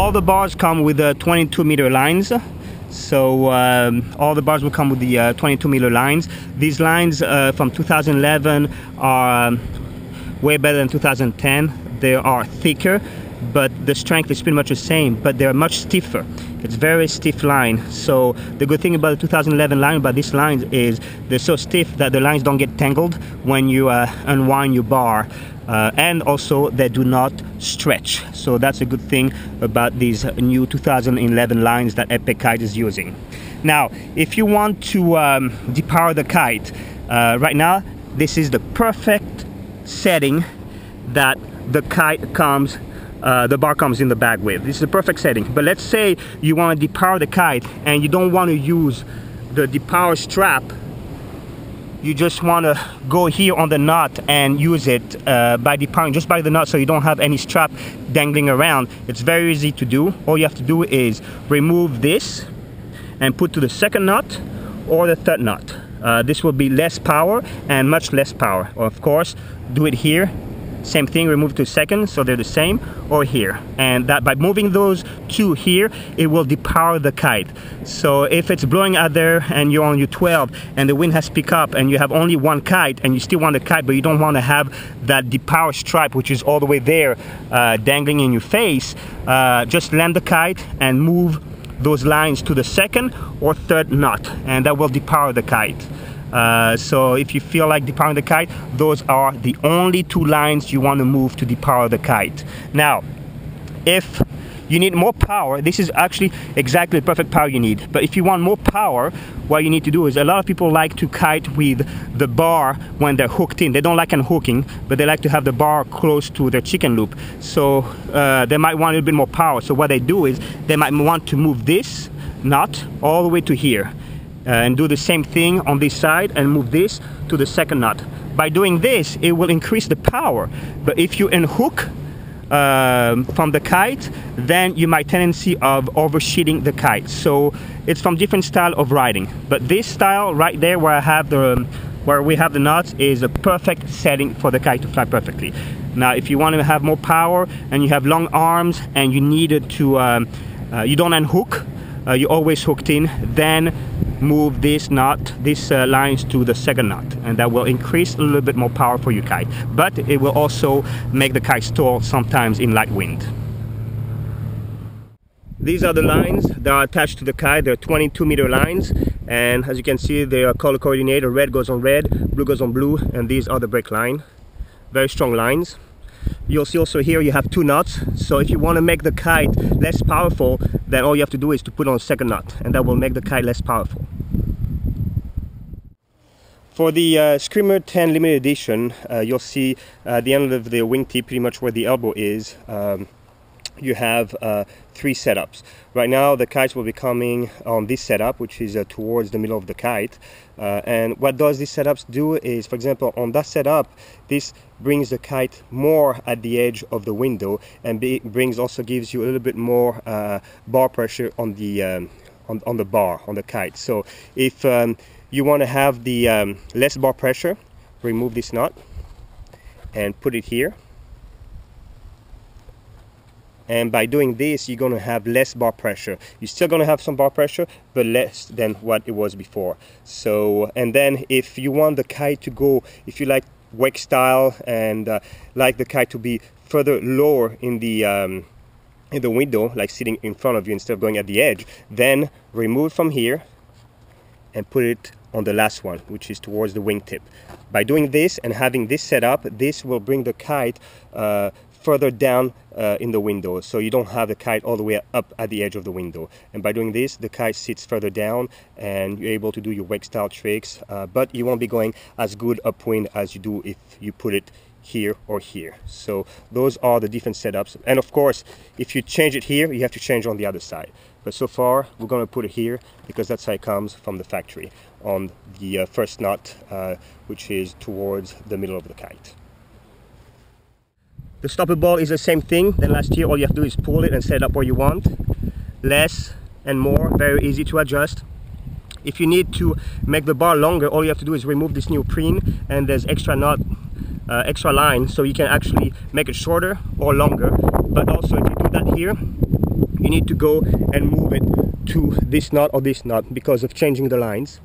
all the bars come with 22-meter lines. So all the bars will come with the 22-meter lines. These lines from 2011 are way better than 2010. They are thicker, but the strength is pretty much the same, but they're much stiffer. It's very stiff line. So the good thing about the 2011 line, about these lines, is they're so stiff that the lines don't get tangled when you unwind your bar. And also they do not stretch. So that's a good thing about these new 2011 lines that Epic Kite is using. Now, if you want to depower the kite, right now this is the perfect setting that the kite comes, the bar comes in the bag with. This is the perfect setting. But let's say you want to depower the kite and you don't want to use the depower strap. You just want to go here on the knot and use it by depowering just by the knot, so you don't have any strap dangling around. It's very easy to do. All you have to do is remove this and put to the second knot or the third knot. This will be less power and much less power. Of course, do it here. Same thing, remove to second, so they're the same, or here. And that by moving those two here, it will depower the kite. So if it's blowing out there and you're on your 12 and the wind has picked up and you have only one kite and you still want the kite, but you don't want to have that depower stripe, which is all the way there dangling in your face, just land the kite and move those lines to the second or third knot, and that will depower the kite. So if you feel like depowering the kite, those are the only two lines you want to move to depower the kite. Now, if you need more power, this is actually exactly the perfect power you need. But if you want more power, what you need to do is, a lot of people like to kite with the bar when they're hooked in. They don't like unhooking, but they like to have the bar close to their chicken loop. So they might want a little bit more power. So what they do is, they might want to move this knot all the way to here. And do the same thing on this side and move this to the second knot. By doing this, it will increase the power. But if you unhook from the kite, then you might tendency of overshooting the kite. So it's from different style of riding. But this style right there, where we have the knots, is a perfect setting for the kite to fly perfectly. Now, if you want to have more power and you have long arms and you need it to, you don't unhook, you're always hooked in, then move this knot, these lines to the second knot, and that will increase a little bit more power for your kite. But it will also make the kite stall sometimes in light wind. These are the lines that are attached to the kite. They're 22-meter lines, and as you can see, they are color coordinated. Red goes on red, blue goes on blue, and these are the brake line. Very strong lines. You'll see also here you have two knots, so if you want to make the kite less powerful, then all you have to do is to put on a second knot, and that will make the kite less powerful. For the Screamer 10 limited edition, you'll see at the end of the wingtip, pretty much where the elbow is, you have three setups. Right now the kites will be coming on this setup, which is towards the middle of the kite, and what does these setups do is, for example, on that setup, this brings the kite more at the edge of the window, and also gives you a little bit more bar pressure on the on the bar, on the kite. So if you want to have the less bar pressure, remove this knot and put it here. And by doing this, you're going to have less bar pressure. You're still going to have some bar pressure, but less than what it was before. So, and then if you want the kite to go, if you like wake style and like the kite to be further lower in the window, like sitting in front of you instead of going at the edge, then remove from here and put it on the last one, which is towards the wingtip. By doing this and having this set up, this will bring the kite further down in the window, so you don't have the kite all the way up at the edge of the window. And by doing this, the kite sits further down and you're able to do your wake style tricks, but you won't be going as good upwind as you do if you put it here or here. So those are the different setups, and of course if you change it here, you have to change on the other side. But so far we're going to put it here because that's how it comes from the factory, on the first knot, which is towards the middle of the kite. The stopper ball is the same thing than last year. All you have to do is pull it and set it up where you want. Less and more, very easy to adjust. If you need to make the bar longer, all you have to do is remove this neoprene, and there's extra knot, extra line, so you can actually make it shorter or longer. But also if you do that here, you need to go and move it to this knot or this knot because of changing the lines.